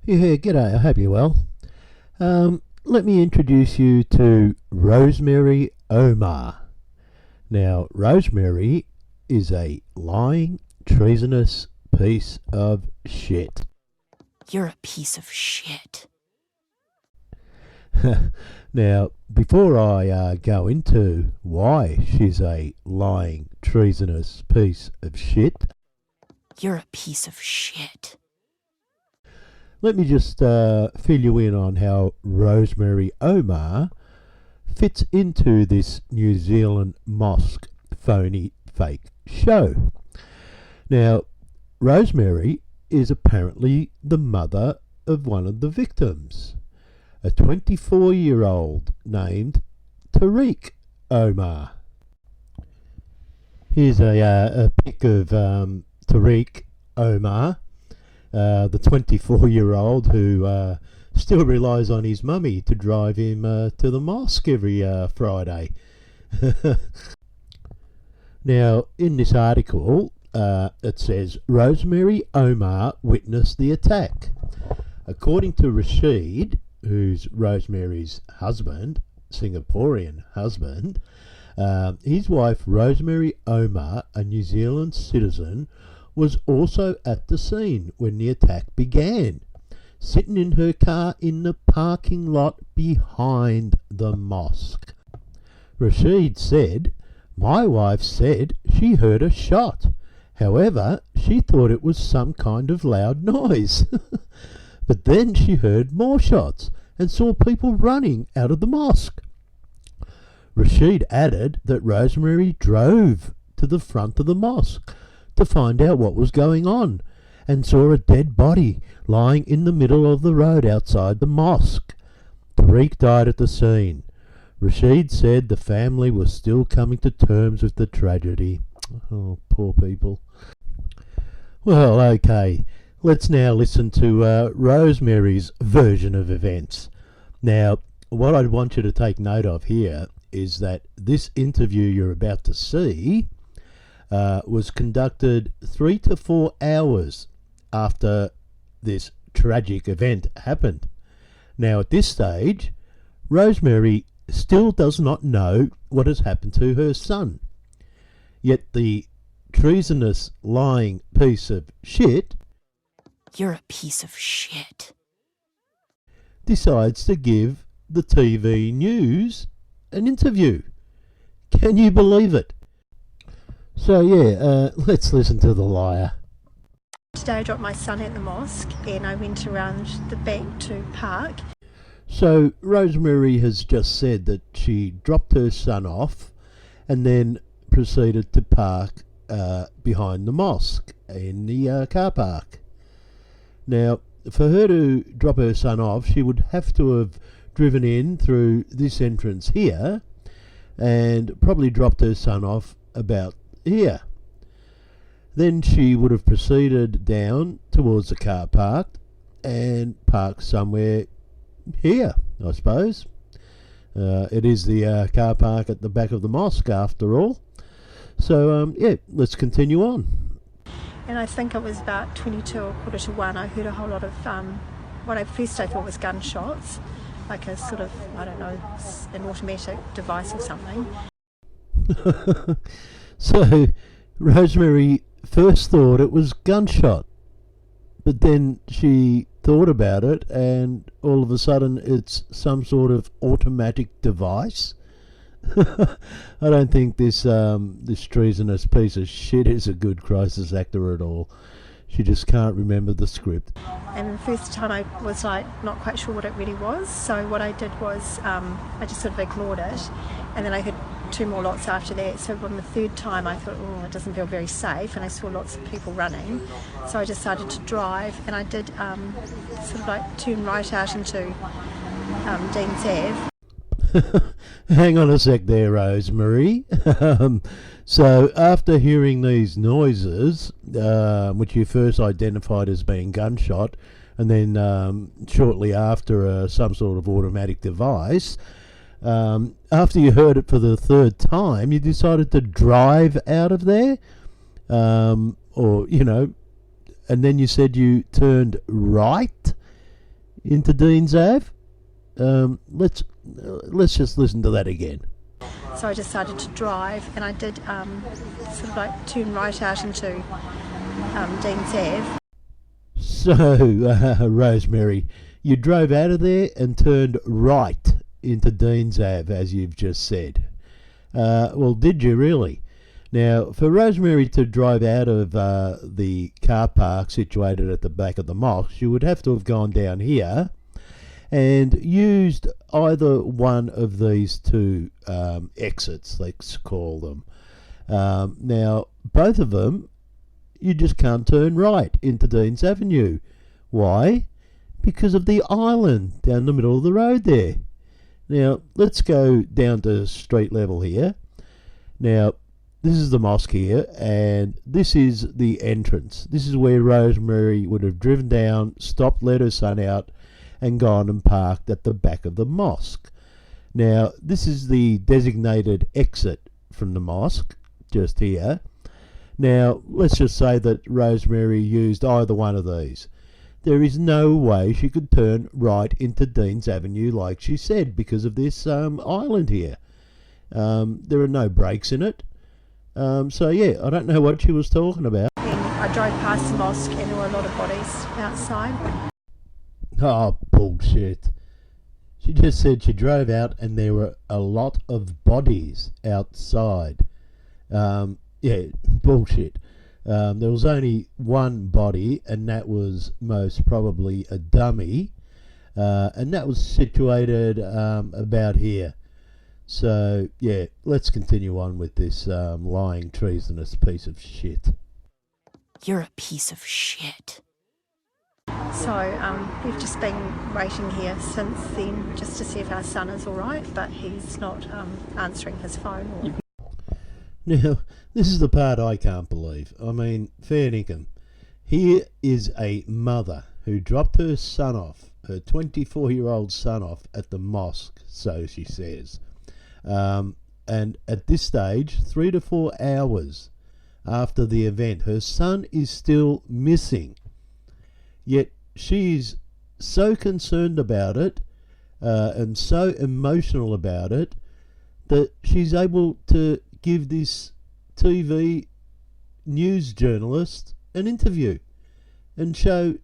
Yeah, g'day, I hope you're well. Let me introduce you to Rosemary Omar. Now, Rosemary is a lying, treasonous piece of shit. You're a piece of shit. Now, before I go into why she's a lying, treasonous piece of shit, You're a piece of shit. let me just fill you in on how Rosemary Omar fits into this New Zealand mosque phony fake show. Now, Rosemary is apparently the mother of one of the victims, a 24-year-old named Tariq Omar. Here's a pic of Tariq Omar, the 24-year-old who still relies on his mummy to drive him to the mosque every Friday. Now, in this article, it says, Rosemary Omar witnessed the attack. According to Rashid, who's Rosemary's husband, Singaporean husband, his wife Rosemary Omar, a New Zealand citizen, was also at the scene when the attack began, sitting in her car in the parking lot behind the mosque. Rashid said, "My wife said she heard a shot. However, she thought it was some kind of loud noise. But then she heard more shots and saw people running out of the mosque." Rashid added that Rosemary drove to the front of the mosque to find out what was going on and saw a dead body lying in the middle of the road outside the mosque. Tariq died at the scene. Rashid said the family was still coming to terms with the tragedy. Oh, poor people. Well, okay, let's now listen to Rosemary's version of events. Now, what I want you to take note of here is that this interview you're about to see was conducted 3 to 4 hours after this tragic event happened. Now, at this stage, Rosemary still does not know what has happened to her son. Yet the treasonous, lying piece of shit You're a piece of shit. decides to give the TV news an interview. Can you believe it? So yeah, let's listen to the liar. Today I dropped my son at the mosque and I went around the back to park. So Rosemary has just said that she dropped her son off and then proceeded to park behind the mosque in the car park. Now, for her to drop her son off, she would have to have driven in through this entrance here and probably dropped her son off about here. Then she would have proceeded down towards the car park and parked somewhere here, I suppose. It is the car park at the back of the mosque after all. So yeah, let's continue on. And I think it was about 22 or quarter to 1. I heard a whole lot of what I thought was gunshots, like a sort of, I don't know, an automatic device or something. So Rosemary first thought it was gunshot, but then she thought about it and all of a sudden it's some sort of automatic device. I don't think this treasonous piece of shit is a good crisis actor at all. She just can't remember the script. And the first time I was like not quite sure what it really was, so what I did was I just sort of ignored it, and then I heard 2 more lots after that. So on the third time I thought, oh, it doesn't feel very safe, and I saw lots of people running, so I decided to drive, and I did sort of like turn right out into Dean's Ave. Hang on a sec there, Rosemary. So after hearing these noises, which you first identified as being gunshot, and then shortly after some sort of automatic device, after you heard it for the third time, you decided to drive out of there, or, you know, and then you said you turned right into Dean's Ave. Let's just listen to that again. So I decided to drive, and I did sort of like turn right out into Dean's Ave. So, Rosemary, you drove out of there and turned right into Dean's Ave, as you've just said. Well, did you really? Now, for Rosemary to drive out of the car park situated at the back of the mosque, she would have to have gone down here and used either one of these two exits, let's call them. Now, both of them, you just can't turn right into Dean's Avenue. Why? Because of the island down the middle of the road there. Now, let's go down to street level here. Now, this is the mosque here, and this is the entrance. This is where Rosemary would have driven down, stopped, let her son out, and gone and parked at the back of the mosque. Now, this is the designated exit from the mosque, just here. Now, let's just say that Rosemary used either one of these. There is no way she could turn right into Dean's Avenue like she said because of this island here. There are no brakes in it. So, yeah, I don't know what she was talking about. Then I drove past the mosque, and there were a lot of bodies outside. Oh, bullshit. She just said she drove out and there were a lot of bodies outside. Yeah, bullshit. There was only one body, and that was most probably a dummy. And that was situated about here. So, yeah, let's continue on with this lying, treasonous piece of shit. You're a piece of shit. So we've just been waiting here since then just to see if our son is all right, but he's not answering his phone. Now, this is the part I can't believe. I mean, fair dinkum. Here is a mother who dropped her son off, her 24-year-old son off at the mosque, so she says. And at this stage, 3 to 4 hours after the event, her son is still missing. Yet she is so concerned about it and so emotional about it that she's able to give this TV news journalist an interview and show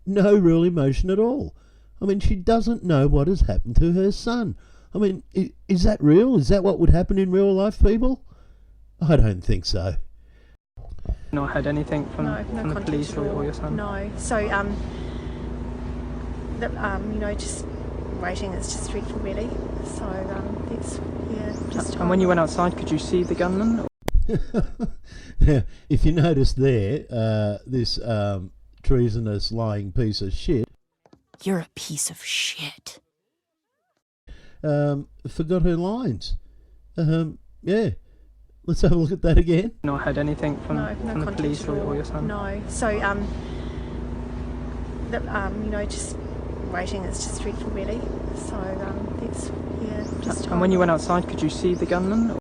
no real emotion at all. I mean, she doesn't know what has happened to her son. I mean, is that real? Is that what would happen in real life, people? I don't think so. Not had anything from the police or your son? No. So, just waiting. It's just dreadful, really. So, it's, yeah, just... And when you went outside, could you see the gunman? Now, if you notice there, this treasonous lying piece of shit... You're a piece of shit. Forgot her lines. Yeah. Let's have a look at that again. Not had anything from the police or your son? No. So, just waiting. It's just dreadful, really. So, it's, yeah, just... And when you went outside, could you see the gunman?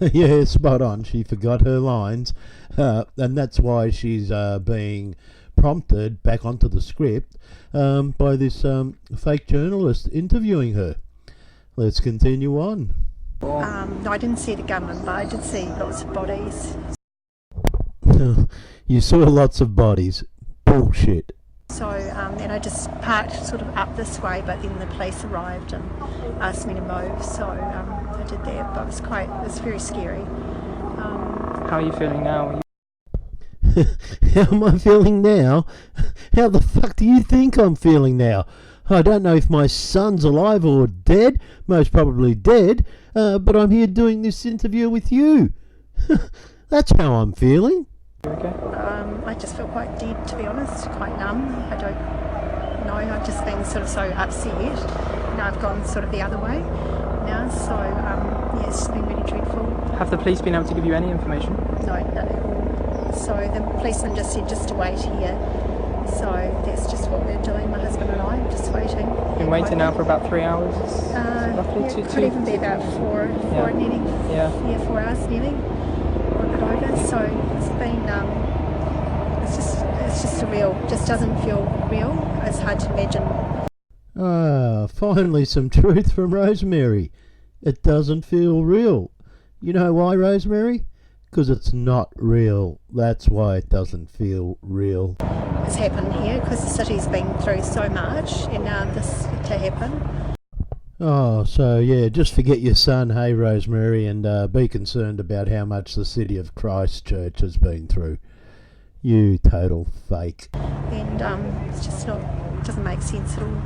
Yeah, spot on. She forgot her lines. And that's why she's being prompted back onto the script by this fake journalist interviewing her. Let's continue on. No, I didn't see the gunman, but I did see lots of bodies. You saw lots of bodies. Bullshit. So, and I just parked sort of up this way, but then the police arrived and asked me to move, so I did that, but it was very scary. How are you feeling now? How am I feeling now? How the fuck do you think I'm feeling now? I don't know if my son's alive or dead, most probably dead, but I'm here doing this interview with you. That's how I'm feeling. Okay. I just feel quite dead, to be honest, quite numb. I don't know, I've just been sort of so upset. Now I've gone sort of the other way now, so yeah, it's been really dreadful. Have the police been able to give you any information? No, none at all. So the policeman just said just to wait here. So that's just what we're doing, my husband and I, just waiting. Been waiting now for about 3 hours? Roughly yeah, two. Could even be about four nearly. Yeah. 4 hours nearly. Or a bit over. So it's been, it's just surreal. Just doesn't feel real. It's hard to imagine Ah, finally some truth from Rosemary. It doesn't feel real. You know why, Rosemary? Because it's not real. That's why it doesn't feel real. It's happened here because the city's been through so much, and now this to happen. Oh, so yeah, just forget your son, hey, Rosemary, and be concerned about how much the city of Christchurch has been through. You total fake. And it's just not, doesn't make sense at all.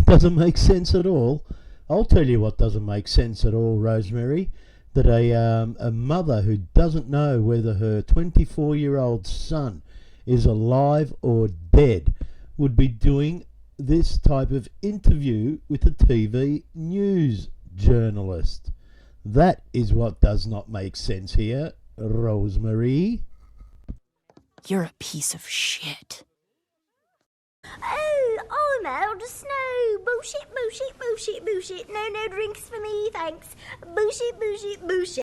Doesn't make sense at all. I'll tell you what doesn't make sense at all, Rosemary. That a mother who doesn't know whether her 24-year-old son is alive or dead would be doing this type of interview with a TV news journalist. That is what does not make sense here, Rosemary. You're a piece of shit. Oh, I'm out of snow. Bullshit, bullshit, bullshit, bullshit. No drinks for me, thanks. Bullshit, bullshit, bullshit.